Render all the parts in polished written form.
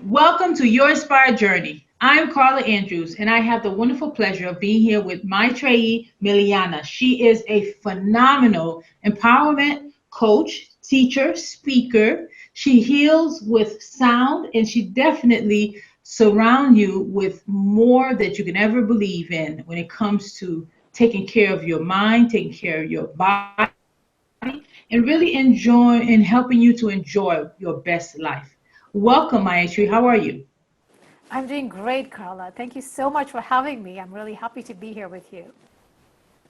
Welcome to Your Inspired Journey. I'm Carla Andrews, and I have the wonderful pleasure of being here with Mytrae Meliana. She is a phenomenal empowerment coach, teacher, speaker. She heals with sound, and she definitely surrounds you with more that you can ever believe in when it comes to taking care of your mind, taking care of your body, and really enjoy and helping you to enjoy your best life. Welcome, Mytrae. How are you? I'm doing great, Carla. Thank you so much for having me. I'm really happy to be here with you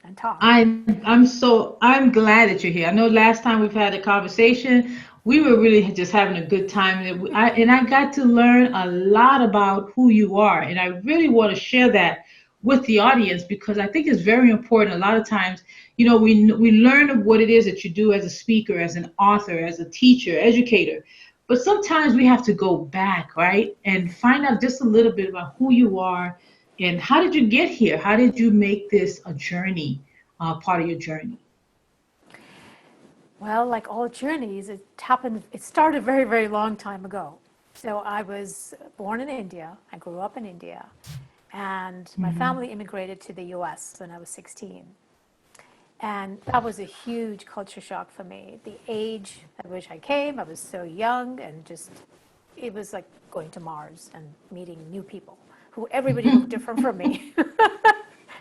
and talk. I'm glad that you're here. I know last time we've had a conversation, we were really just having a good time, and I got to learn a lot about who you are, and I really want to share that with the audience because I think it's very important. A lot of times, we learn what it is that you do as a speaker, as an author, as a teacher, educator, but sometimes we have to go back, right, and find out just a little bit about who you are and how did you get here? How did you make this a journey? Part of your journey. Well, like all journeys, it started a very, very long time ago. So I was born in India. I grew up in India. And my Hmm. family immigrated to the US when I was 16. And that was a huge culture shock for me. The age at which I came, I was so young and just, it was like going to Mars and meeting new people who everybody looked different from me.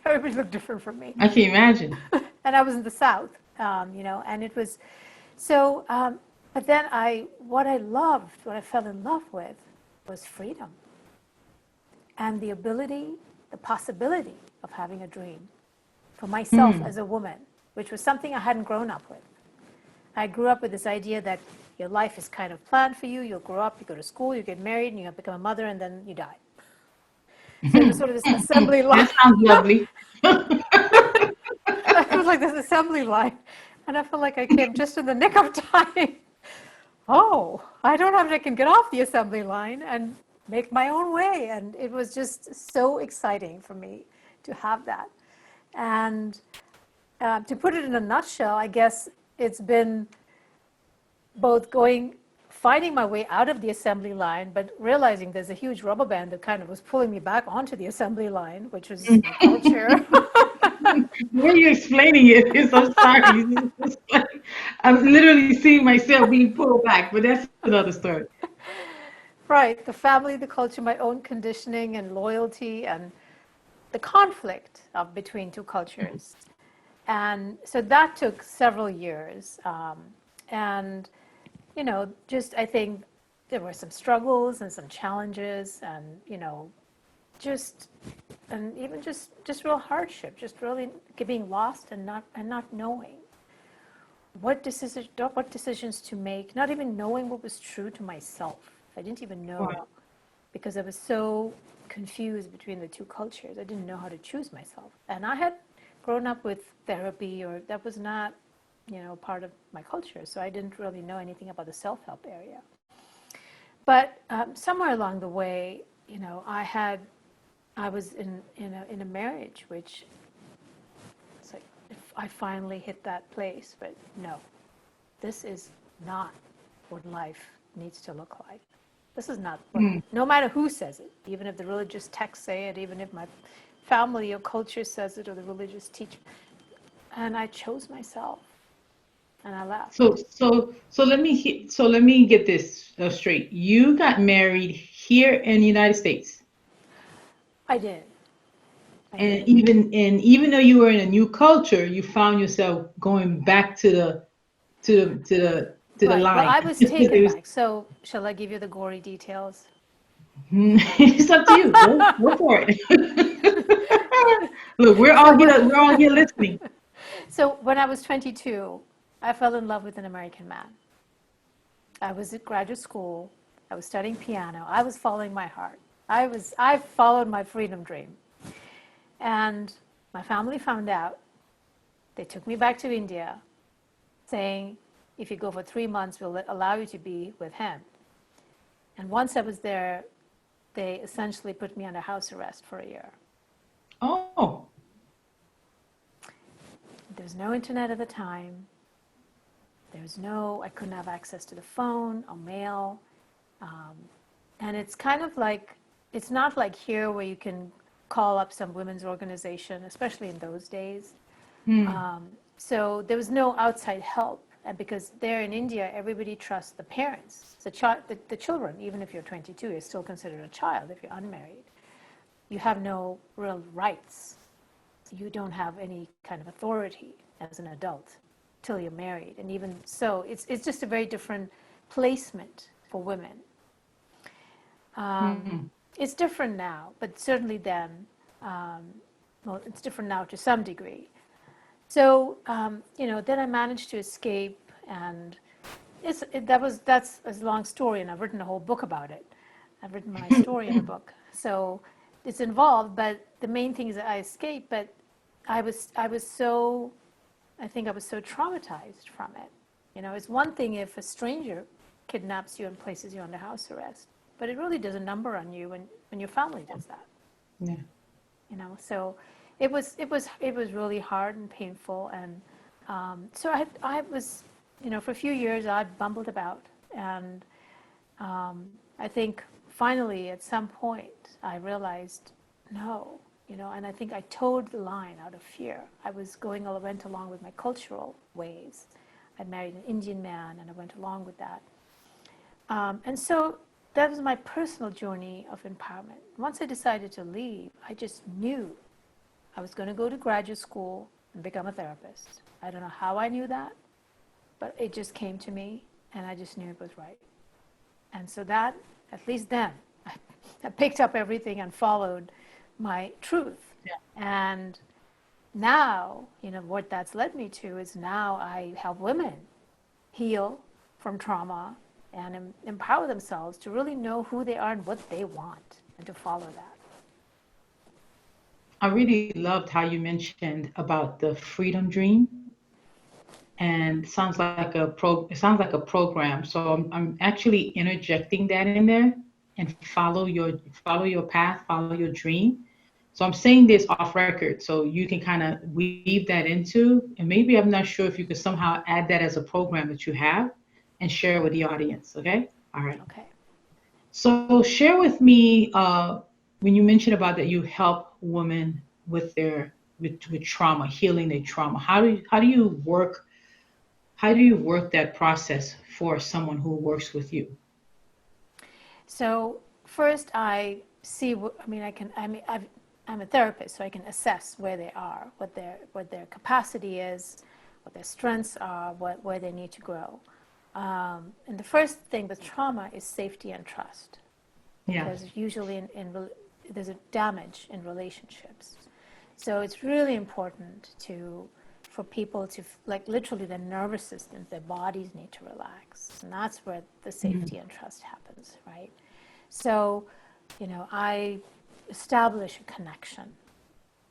Everybody looked different from me. I can imagine. And I was in the South, and it was so. But then what I loved, what I fell in love with, was freedom and the ability, the possibility of having a dream for myself Hmm. as a woman, which was something I hadn't grown up with. I grew up with this idea that your life is kind of planned for you. You'll grow up, you go to school, you get married, and you become a mother, and then you die. So it was sort of this assembly line. That sounds lovely. It was like this assembly line. And I felt like I came just in the nick of time. Oh, I don't have to, I can get off the assembly line and make my own way. And it was just so exciting for me to have that. And to put it in a nutshell, I guess it's been both finding my way out of the assembly line, but realizing there's a huge rubber band that kind of was pulling me back onto the assembly line, which was my culture. The way you're explaining it is, I'm sorry. It's like, I'm literally seeing myself being pulled back, but that's another story. Right, the family, the culture, my own conditioning and loyalty, and the conflict of between two cultures. And so that took several years. And, just I think there were some struggles and some challenges and, just, and even just real hardship, just really being lost and not knowing what decisions to make, not even knowing what was true to myself. I didn't even know Wow. because I was so confused between the two cultures. I didn't know how to choose myself. And I had grown up with therapy, or that was not, part of my culture. So I didn't really know anything about the self-help area. But somewhere along the way, I was in a marriage, which it's like I finally hit that place. But no, this is not what life needs to look like. This is not what, Hmm. no matter who says it, even if the religious texts say it, even if my family or culture says it, or the religious teacher. And I chose myself and I So, left. let me get this straight. You got married here in the United States, I did. I and did. even though you were in a new culture, you found yourself going back to the Right. Well, line. I was taken back. So, shall I give you the gory details? It's up to you. Go for it. Look, we're So, all here. We're all here listening. when I was 22, I fell in love with an American man. I was at graduate school. I was studying piano. I was following my heart. I followed my freedom dream. And my family found out. They took me back to India, saying, if you go for 3 months, we'll allow you to be with him. And once I was there, they essentially put me under house arrest for a year. Oh, There was no internet at the time. I couldn't have access to the phone or mail. And it's kind of like, it's not like here where you can call up some women's organization, especially in those days. Mm. Um, so there was no outside help. And because there in India, everybody trusts the parents, the children. Even if you're 22, you're still considered a child if you're unmarried. You have no real rights. You don't have any kind of authority as an adult till you're married. And even so, it's just a very different placement for women. Mm. It's different now, but certainly then, well, it's different now to some degree. So, then I managed to escape, and that's a long story, and I've written a whole book about it. I've written my story in a book, so it's involved. But the main thing is that I escaped. But I think I was so traumatized from it. It's one thing if a stranger kidnaps you and places you under house arrest, but it really does a number on you when your family does that. Yeah. So it was really hard and painful, and so I was, for a few years I bumbled about, and I think finally at some point I realized no, and I think I towed the line out of fear. I went along with my cultural ways. I married an Indian man, and I went along with that. And so that was my personal journey of empowerment. Once I decided to leave, I just knew I was going to go to graduate school and become a therapist. I don't know how I knew that, but it just came to me, and I just knew it was right. And so that, at least then, I picked up everything and followed my truth. Yeah. And now, what that's led me to is now I help women heal from trauma and empower themselves to really know who they are and what they want, and to follow that. I really loved how you mentioned about the freedom dream, and it sounds like a program. So I'm actually interjecting that in there, and follow your path, follow your dream. So I'm saying this off record so you can kind of weave that into, and maybe I'm not sure if you could somehow add that as a program that you have and share with the audience. Okay. All right. Okay. So share with me when you mentioned about that you help women with with trauma, healing their trauma. How do you work that process for someone who works with you? So first, I see. I mean, I'm a therapist, so I can assess where they are, what their capacity is, what their strengths are, where they need to grow. And the first thing with trauma is safety and trust, Yeah. because usually there's a damage in relationships. So it's really important for people to, like, literally their nervous systems, their bodies need to relax, and that's where the Mhm. safety and trust happens, right? So, I establish a connection,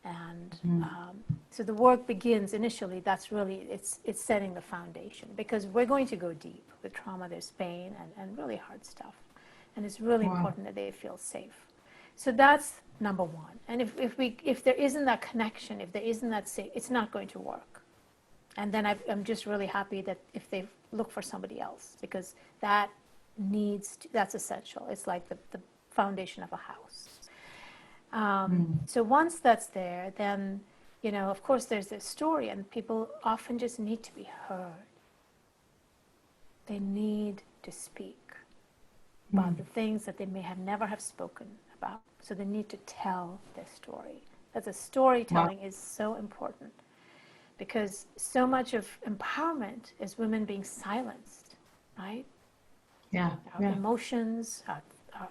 and Mhm. so the work begins initially. That's really, it's setting the foundation, because we're going to go deep with trauma. There's pain and really hard stuff, and it's really Wow. important that they feel safe. So that's number one. And if there isn't that connection, if there isn't that safe, it's not going to work. And then I'm just really happy that if they look for somebody else, because that's essential. It's like the foundation of a house. Mhm. So once that's there, then, of course, there's this story, and people often just need to be heard. They need to speak about the Mhm. things that they may have never have spoken about. So they need to tell their story. That's, a Wow. storytelling is so important, because so much of empowerment is women being silenced, right? Yeah. Our Yeah. emotions, our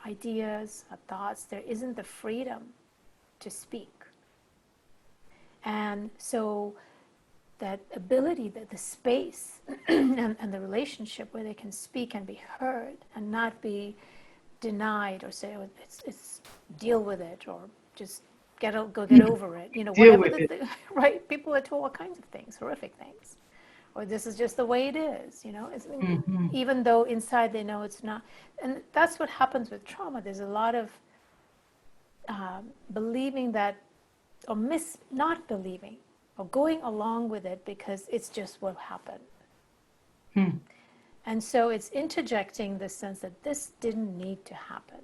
ideas, our thoughts, there isn't the freedom to speak. And so that ability, that the space and the relationship where they can speak and be heard and not be denied or say, oh, it's deal with it, or just go get over it, Deal whatever with the it. thing, right? People are told all kinds of things, horrific things, or this is just the way it is, Hmm. even though inside they know it's not. And that's what happens with trauma. There's a lot of believing that, or not believing, or going along with it because it's just what happened. Hmm. And so it's interjecting the sense that this didn't need to happen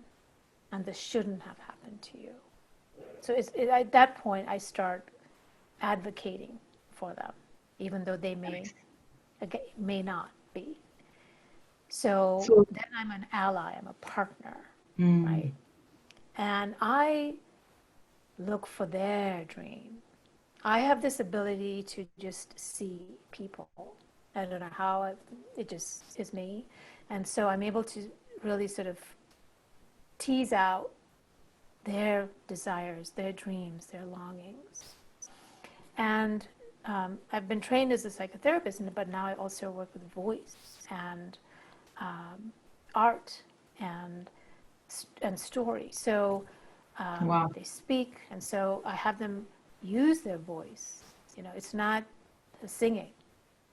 and this shouldn't have happened to you. So at that point, I start advocating for them, even though they may not be. So So, then I'm an ally, I'm a partner, mm, right? And I look for their dream. I have this ability to just see people. I don't know how it just is me. And so I'm able to really sort of tease out their desires, their dreams, their longings. And I've been trained as a psychotherapist, but now I also work with voice and art and story. So wow, they speak, and so I have them use their voice. You know, it's not singing,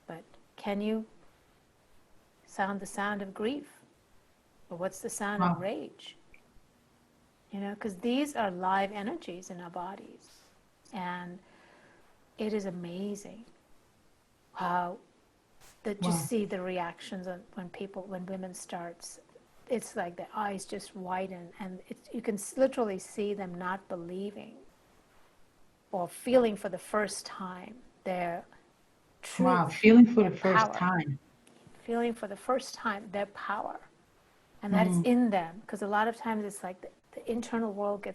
but can you sound the sound of grief? Or what's the sound of wow, rage? You know, because these are live energies in our bodies. And it is amazing how that just wow, see the reactions when women starts. It's like the eyes just widen, and you can literally see them not believing or feeling for the first time their wow. truth, Feeling for their the first power, time. feeling for the first time their power, and that it's Mm, in them. Because a lot of times it's like the internal world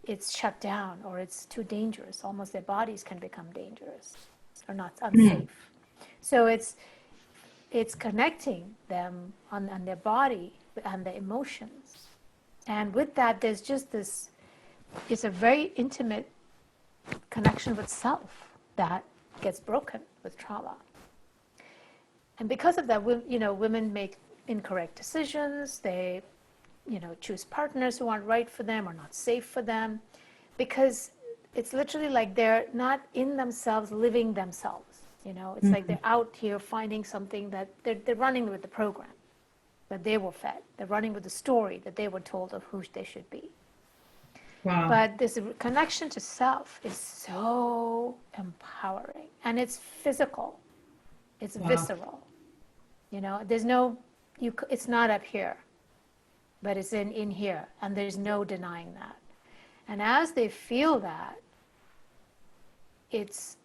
it's shut down, or it's too dangerous. Almost their bodies can become dangerous or not mm, unsafe. So it's connecting them on their body and their emotions. And with that, there's just this, it's a very intimate connection with self that gets broken with trauma. And because of that, women make incorrect decisions. They, choose partners who aren't right for them or not safe for them, because it's literally like they're not in themselves, living themselves. It's like mm, they're out here finding something that they're running with the program that they were fed. They're running with the story that they were told of who they should be. wow, But this connection to self is so empowering, and it's physical. It's wow, visceral. There's no, it's not up here, but it's in here, and there's no denying that. And as they feel that, it's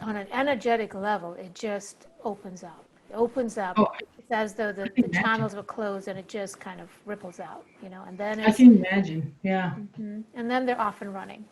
on an energetic level, it just opens up. It opens up. oh, It's as though I the can imagine. channels were closed, and it just kind of ripples out, and then I it's, can imagine. Yeah. and then they're off and running.